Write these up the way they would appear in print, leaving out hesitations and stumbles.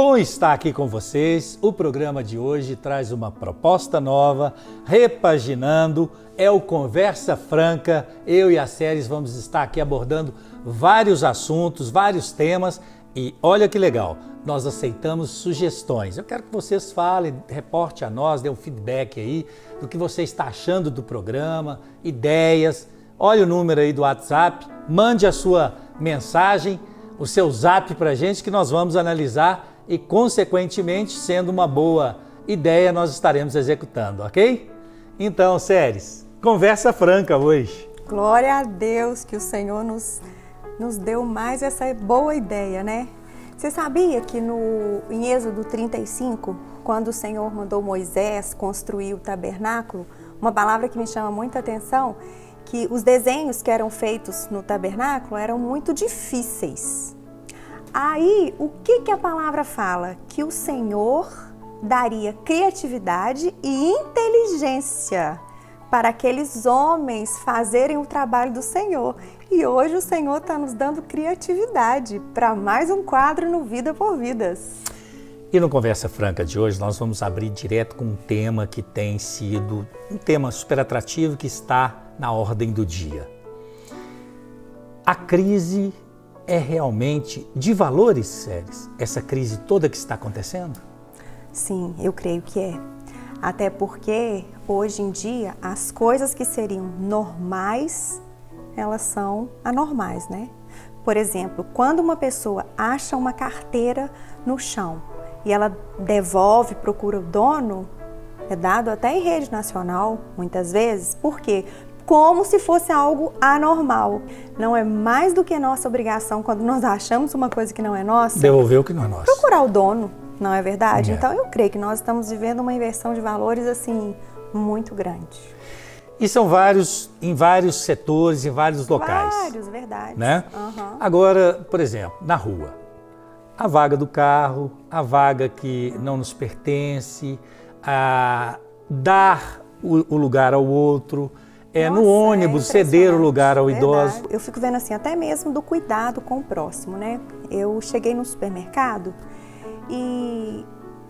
Bom estar aqui com vocês. O programa de hoje traz uma proposta nova, repaginando, é o Conversa Franca. Eu e a Séries vamos estar aqui abordando vários assuntos, vários temas e olha que legal, nós aceitamos sugestões. Eu quero que vocês falem, reporte a nós, dê um feedback aí do que você está achando do programa, ideias. Olha o número aí do WhatsApp, mande a sua mensagem, o seu zap pra gente que nós vamos analisar e, consequentemente, sendo uma boa ideia, nós estaremos executando, ok? Então, Séries, Conversa Franca hoje. Glória a Deus que o Senhor nos deu mais essa boa ideia, né? Você sabia que em Êxodo 35, quando o Senhor mandou Moisés construir o tabernáculo, uma palavra que me chama muita atenção, que os desenhos que eram feitos no tabernáculo eram muito difíceis. Aí, o que a palavra fala? Que o Senhor daria criatividade e inteligência para aqueles homens fazerem o trabalho do Senhor. E hoje o Senhor está nos dando criatividade para mais um quadro no Vida por Vidas. E no Conversa Franca de hoje nós vamos abrir direto com um tema que tem sido um tema super atrativo que está na ordem do dia. A crise é realmente de valores, Séries? Essa crise toda que está acontecendo? Sim, eu creio que é. Até porque, hoje em dia, as coisas que seriam normais, elas são anormais, né? Por exemplo, quando uma pessoa acha uma carteira no chão e ela devolve, procura o dono, é dado até em rede nacional, muitas vezes. Por quê? Como se fosse algo anormal. Não é mais do que nossa obrigação, quando nós achamos uma coisa que não é nossa, devolver o que não é nosso. Procurar o dono, não é verdade? É. Então eu creio que nós estamos vivendo uma inversão de valores assim muito grande. E são em vários setores, em vários locais. Vários, verdade. Né? Uhum. Agora, por exemplo, na rua, a vaga do carro, a vaga que não nos pertence, a dar o lugar ao outro, no ônibus, ceder o lugar ao idoso. Eu fico vendo assim, até mesmo do cuidado com o próximo, né? Eu cheguei no supermercado e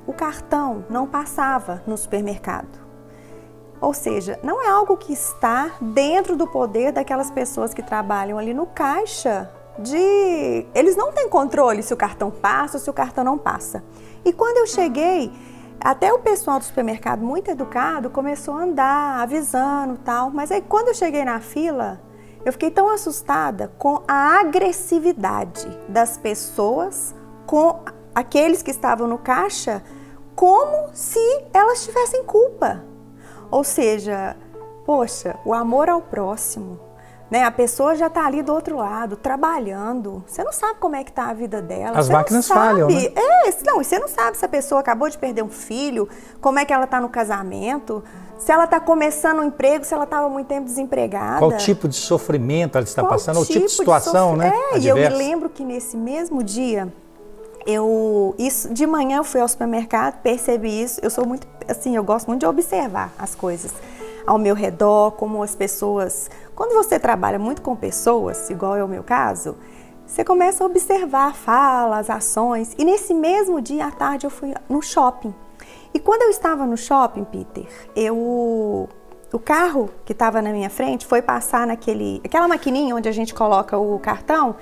o cartão não passava no supermercado. Ou seja, não é algo que está dentro do poder daquelas pessoas que trabalham ali no caixa. Eles não têm controle se o cartão passa ou se o cartão não passa. E quando eu cheguei, até o pessoal do supermercado, muito educado, começou a andar, avisando e tal. Mas aí quando eu cheguei na fila, eu fiquei tão assustada com a agressividade das pessoas com aqueles que estavam no caixa, como se elas tivessem culpa. Ou seja, poxa, o amor ao próximo, né? A pessoa já está ali do outro lado, trabalhando. Você não sabe como é que está a vida dela. As máquinas falham, né? Não, você não sabe se a pessoa acabou de perder um filho, como é que ela está no casamento, se ela está começando um emprego, se ela estava muito tempo desempregada. Qual tipo de sofrimento ela está passando, o tipo de situação, né? E eu me lembro que nesse mesmo dia, de manhã eu fui ao supermercado, percebi isso. Eu sou muito, assim, eu gosto muito de observar as coisas ao meu redor, como as pessoas... Quando você trabalha muito com pessoas, igual é o meu caso, você começa a observar falas, ações. E nesse mesmo dia, à tarde, eu fui no shopping. E quando eu estava no shopping, Peter, o carro que estava na minha frente foi passar aquela maquininha onde a gente coloca o cartão,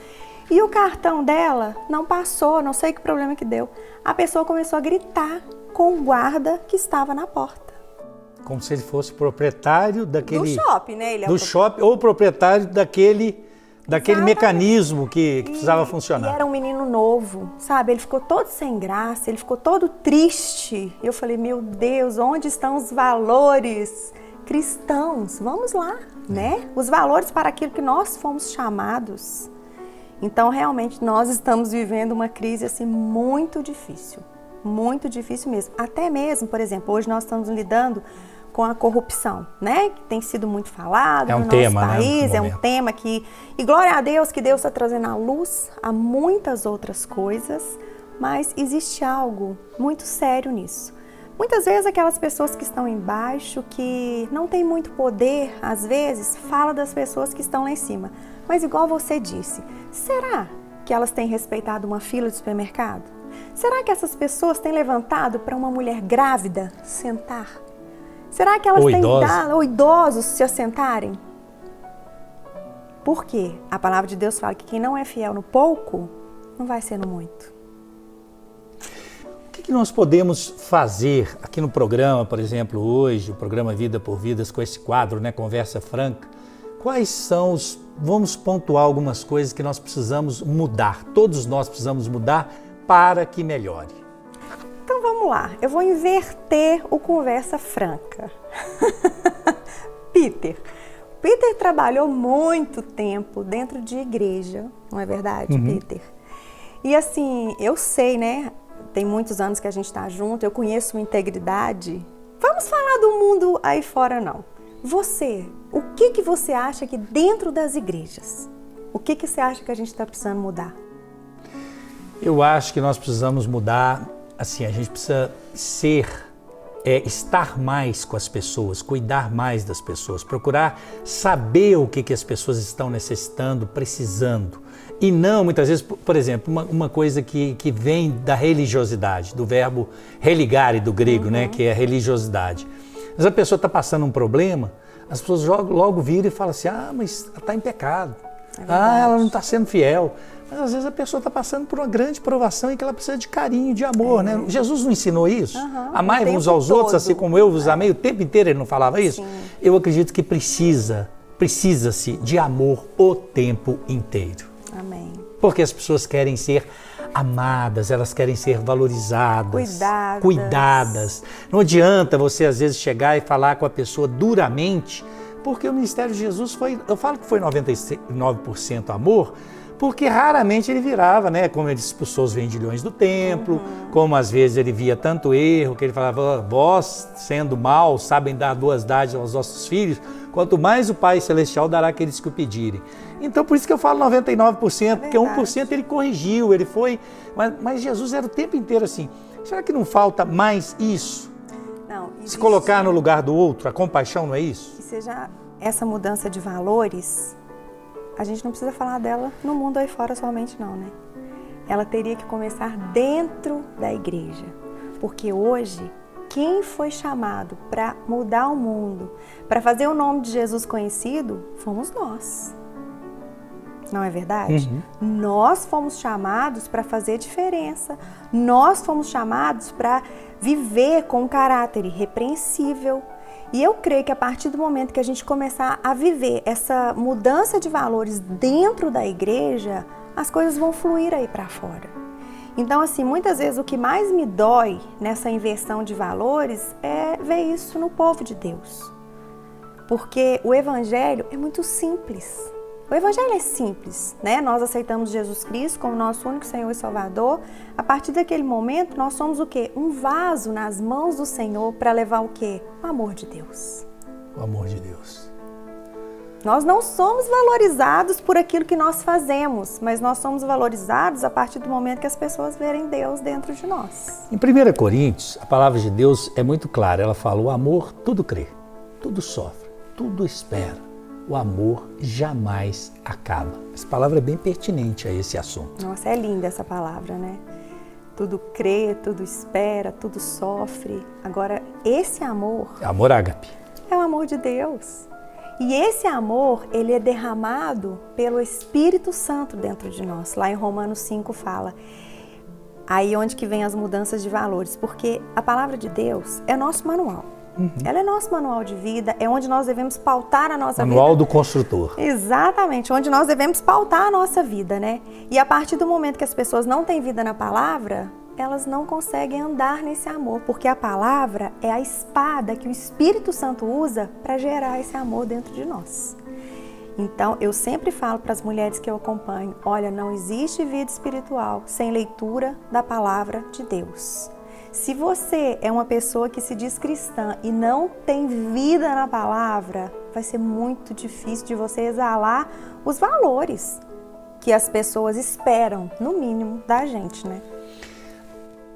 e o cartão dela não passou, não sei que problema que deu. A pessoa começou a gritar com o guarda que estava na porta. Como se ele fosse proprietário daquele... Do shopping, né? Ele do shopping, ou proprietário daquele mecanismo que precisava funcionar. E era um menino novo, sabe? Ele ficou todo sem graça, ele ficou todo triste. Eu falei, meu Deus, onde estão os valores cristãos? Vamos lá, né? Os valores para aquilo que nós fomos chamados. Então, realmente, nós estamos vivendo uma crise assim muito difícil mesmo. Até mesmo, por exemplo, hoje nós estamos lidando com a corrupção, né? Que tem sido muito falado no nosso país, é um tema que... E glória a Deus que Deus está trazendo à luz a muitas outras coisas, mas existe algo muito sério nisso. Muitas vezes aquelas pessoas que estão embaixo, que não têm muito poder, às vezes, fala das pessoas que estão lá em cima. Mas igual você disse, será que elas têm respeitado uma fila de supermercado? Será que essas pessoas têm levantado para uma mulher grávida sentar? Será que elas têm dado, ou idosos se assentarem? Por quê? A palavra de Deus fala que quem não é fiel no pouco, não vai ser no muito. O que nós podemos fazer aqui no programa, por exemplo, hoje, o programa Vida por Vidas, com esse quadro, né, Conversa Franca? Quais são vamos pontuar algumas coisas que nós precisamos mudar, todos nós precisamos mudar para que melhore. Então vamos lá, eu vou inverter o Conversa Franca. Peter trabalhou muito tempo dentro de igreja, não é verdade, Peter? E assim, eu sei, né, tem muitos anos que a gente está junto, eu conheço sua integridade. Vamos falar do mundo aí fora, não. Você, o que você acha que dentro das igrejas, o que você acha que a gente está precisando mudar? Eu acho que nós precisamos mudar, assim, a gente precisa estar mais com as pessoas, cuidar mais das pessoas, procurar saber o que as pessoas estão necessitando, precisando. E não, muitas vezes, por exemplo, uma coisa que vem da religiosidade, do verbo religare, do grego, né, que é a religiosidade. Mas a pessoa está passando um problema, as pessoas logo viram e falam assim, mas ela está em pecado, ela não está sendo fiel. Mas às vezes a pessoa está passando por uma grande provação e que ela precisa de carinho, de amor, né? Jesus não ensinou isso? Amai uns aos outros, assim como eu vos amei, o tempo inteiro ele não falava isso? Sim. Eu acredito que precisa-se de amor o tempo inteiro. Amém. Porque as pessoas querem ser amadas, elas querem ser valorizadas, cuidadas. Não adianta você às vezes chegar e falar com a pessoa duramente, porque o ministério de Jesus eu falo que foi 99% amor, porque raramente ele virava, né? Como ele expulsou os vendilhões do templo, como às vezes ele via tanto erro, que ele falava, vós, sendo maus, sabem dar boas dádivas aos vossos filhos, quanto mais o Pai Celestial dará àqueles que o pedirem. Então, por isso que eu falo 99%, porque 1% ele corrigiu, ele foi... Mas Jesus era o tempo inteiro assim. Será que não falta mais isso? Não, se colocar no lugar do outro, a compaixão não é isso? Que seja essa mudança de valores... A gente não precisa falar dela no mundo aí fora somente não, né? Ela teria que começar dentro da igreja. Porque hoje, quem foi chamado para mudar o mundo, para fazer o nome de Jesus conhecido, fomos nós. Não é verdade? Nós fomos chamados para fazer diferença. Nós fomos chamados para viver com um caráter irrepreensível. E eu creio que a partir do momento que a gente começar a viver essa mudança de valores dentro da igreja, as coisas vão fluir aí para fora. Então, assim, muitas vezes o que mais me dói nessa inversão de valores é ver isso no povo de Deus. Porque o evangelho é muito simples. O evangelho é simples, né? Nós aceitamos Jesus Cristo como nosso único Senhor e Salvador. A partir daquele momento, nós somos o quê? Um vaso nas mãos do Senhor para levar o quê? O amor de Deus. O amor de Deus. Nós não somos valorizados por aquilo que nós fazemos, mas nós somos valorizados a partir do momento que as pessoas verem Deus dentro de nós. Em 1 Coríntios, a palavra de Deus é muito clara. Ela fala, o amor tudo crê, tudo sofre, tudo espera. O amor jamais acaba. Essa palavra é bem pertinente a esse assunto. Nossa, é linda essa palavra, né? Tudo crê, tudo espera, tudo sofre. Agora, esse amor... Amor ágape. É o amor de Deus. E esse amor, ele é derramado pelo Espírito Santo dentro de nós. Lá em Romanos 5 fala. Aí onde que vem as mudanças de valores. Porque a palavra de Deus é nosso manual. Ela é nosso manual de vida, é onde nós devemos pautar a nossa vida. Manual do construtor. Exatamente, onde nós devemos pautar a nossa vida, né? E a partir do momento que as pessoas não têm vida na palavra, elas não conseguem andar nesse amor, porque a palavra é a espada que o Espírito Santo usa para gerar esse amor dentro de nós. Então, eu sempre falo para as mulheres que eu acompanho, olha, não existe vida espiritual sem leitura da palavra de Deus. Se você é uma pessoa que se diz cristã e não tem vida na palavra, vai ser muito difícil de você exalar os valores que as pessoas esperam, no mínimo, da gente, né?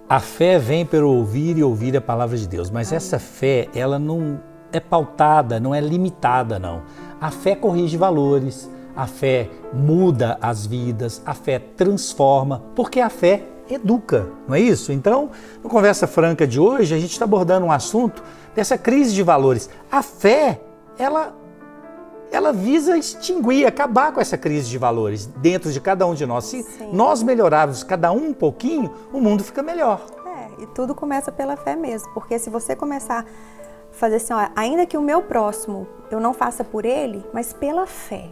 A fé vem pelo ouvir e ouvir a palavra de Deus, mas essa fé, ela não é pautada, não é limitada, não. A fé corrige valores, a fé muda as vidas, a fé transforma, porque a fé educa, não é isso? Então, no Conversa Franca de hoje, a gente está abordando um assunto dessa crise de valores. A fé, ela visa extinguir, acabar com essa crise de valores dentro de cada um de nós. Se nós melhorarmos cada um pouquinho, o mundo fica melhor. E tudo começa pela fé mesmo, porque se você começar a fazer assim, ó, ainda que o meu próximo eu não faça por ele, mas pela fé,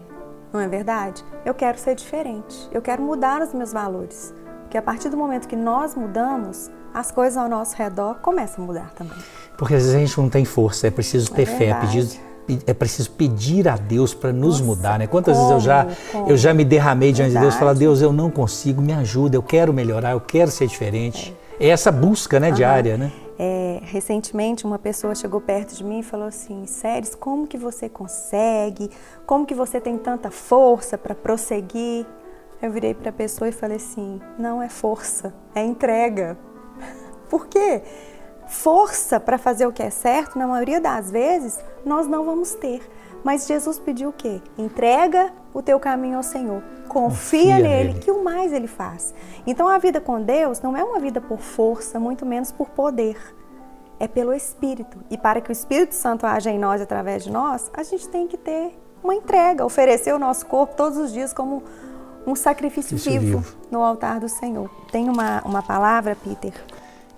não é verdade? Eu quero ser diferente, eu quero mudar os meus valores, porque a partir do momento que nós mudamos, as coisas ao nosso redor começam a mudar também. Porque às vezes a gente não tem força, é preciso ter fé, é preciso pedir a Deus para nos mudar, né? Quantas vezes eu já me derramei diante de Deus e falar, Deus, eu não consigo, me ajuda, eu quero melhorar, eu quero ser diferente. É essa busca, né, diária, né? Recentemente uma pessoa chegou perto de mim e falou assim, Séries, como que você consegue? Como que você tem tanta força para prosseguir? Eu virei para a pessoa e falei assim, não é força, é entrega. Por quê? Força para fazer o que é certo, na maioria das vezes, nós não vamos ter. Mas Jesus pediu o quê? Entrega o teu caminho ao Senhor. Confia nele, que o mais ele faz. Então a vida com Deus não é uma vida por força, muito menos por poder. É pelo Espírito. E para que o Espírito Santo haja em nós, através de nós, a gente tem que ter uma entrega, oferecer o nosso corpo todos os dias como um sacrifício vivo no altar do Senhor. Tem uma palavra, Peter?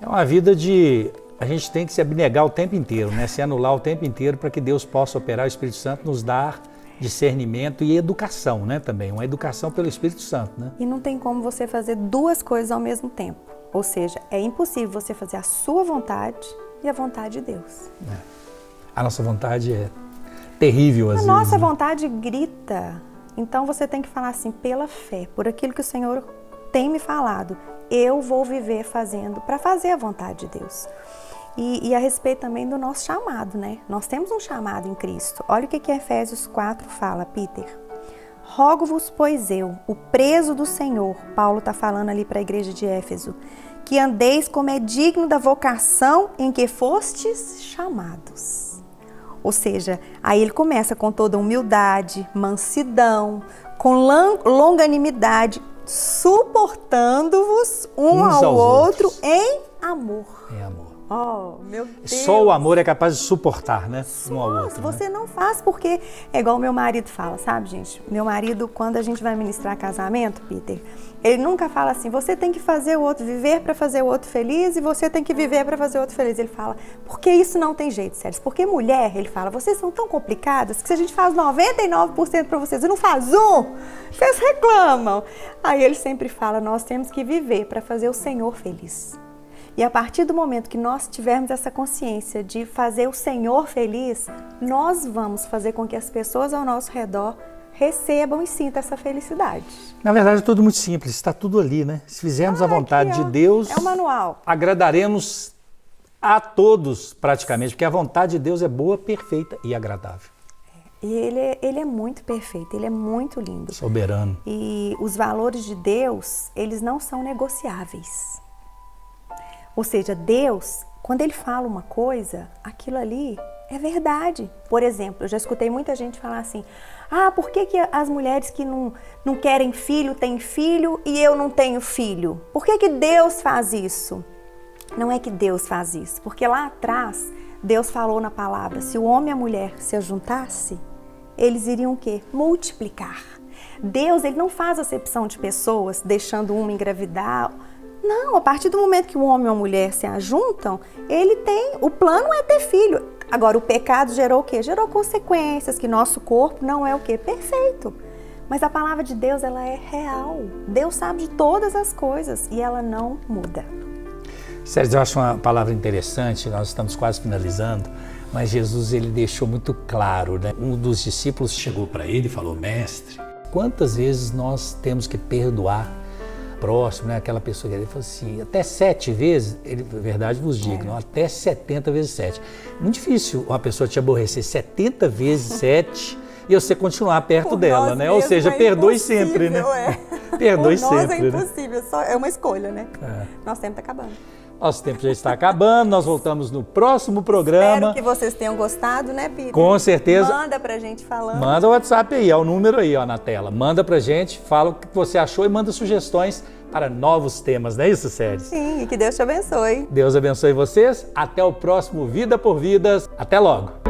É uma vida de... A gente tem que se abnegar o tempo inteiro, né? Se anular o tempo inteiro para que Deus possa operar, o Espírito Santo nos dar discernimento e educação, né? Também, uma educação pelo Espírito Santo, né? E não tem como você fazer duas coisas ao mesmo tempo. Ou seja, é impossível você fazer a sua vontade e a vontade de Deus. A nossa vontade é terrível às vezes. A nossa vontade grita. Então você tem que falar assim, pela fé, por aquilo que o Senhor tem me falado, eu vou viver fazendo para fazer a vontade de Deus. E a respeito também do nosso chamado, né? Nós temos um chamado em Cristo. Olha o que Efésios 4 fala, Peter. Rogo-vos, pois eu, o preso do Senhor, Paulo está falando ali para a igreja de Éfeso, que andeis como é digno da vocação em que fostes chamados. Ou seja, aí ele começa com toda humildade, mansidão, com longanimidade, suportando-vos uns ao outro em amor. Em amor. Oh, meu Deus. Só o amor é capaz de suportar, né? Um ao outro. Você não faz porque é igual o meu marido fala, sabe, gente? Meu marido, quando a gente vai ministrar casamento, Peter, ele nunca fala assim, você tem que fazer o outro, viver para fazer o outro feliz e você tem que viver para fazer o outro feliz. Ele fala, porque isso não tem jeito, Séries. Porque mulher, ele fala, vocês são tão complicadas que se a gente faz 99% para vocês e não faz vocês reclamam. Aí ele sempre fala, nós temos que viver para fazer o Senhor feliz. E a partir do momento que nós tivermos essa consciência de fazer o Senhor feliz, nós vamos fazer com que as pessoas ao nosso redor recebam e sintam essa felicidade. Na verdade, é tudo muito simples, está tudo ali, né? Se fizermos a vontade de Deus, é o manual. Agradaremos a todos praticamente, porque a vontade de Deus é boa, perfeita e agradável. E ele é muito perfeito, ele é muito lindo. Soberano. E os valores de Deus, eles não são negociáveis. Ou seja, Deus, quando Ele fala uma coisa, aquilo ali é verdade. Por exemplo, eu já escutei muita gente falar assim, por que as mulheres que não querem filho têm filho e eu não tenho filho? Por que Deus faz isso? Não é que Deus faz isso, porque lá atrás, Deus falou na palavra, se o homem e a mulher se ajuntassem, eles iriam o quê? Multiplicar. Deus, Ele não faz acepção de pessoas, deixando uma engravidar. Não, a partir do momento que o homem e a mulher se ajuntam, o plano é ter filho. Agora, o pecado gerou o quê? Gerou consequências, que nosso corpo não é o quê? Perfeito. Mas a palavra de Deus, ela é real. Deus sabe de todas as coisas e ela não muda. Sérgio, eu acho uma palavra interessante, nós estamos quase finalizando, mas Jesus, ele deixou muito claro, né? Um dos discípulos chegou para ele e falou, mestre, quantas vezes nós temos que perdoar próximo, né? Aquela pessoa que ele falou assim, até 7 vezes, ele, verdade vos digo, não, até 70 vezes 7. Muito difícil uma pessoa te aborrecer 70 vezes 7 e você continuar perto dela, né? Ou seja, perdoe sempre, né? Perdoe sempre. Nós é impossível, é uma escolha, né? Nosso tempo está acabando. Nosso tempo já está acabando, nós voltamos no próximo programa. Espero que vocês tenham gostado, né, Peter? Com certeza. Manda pra gente falando. Manda o WhatsApp aí, é o número aí ó, na tela. Manda pra gente, fala o que você achou e manda sugestões para novos temas, não é isso, Séries? Sim, e que Deus te abençoe. Deus abençoe vocês. Até o próximo Vida por Vidas. Até logo!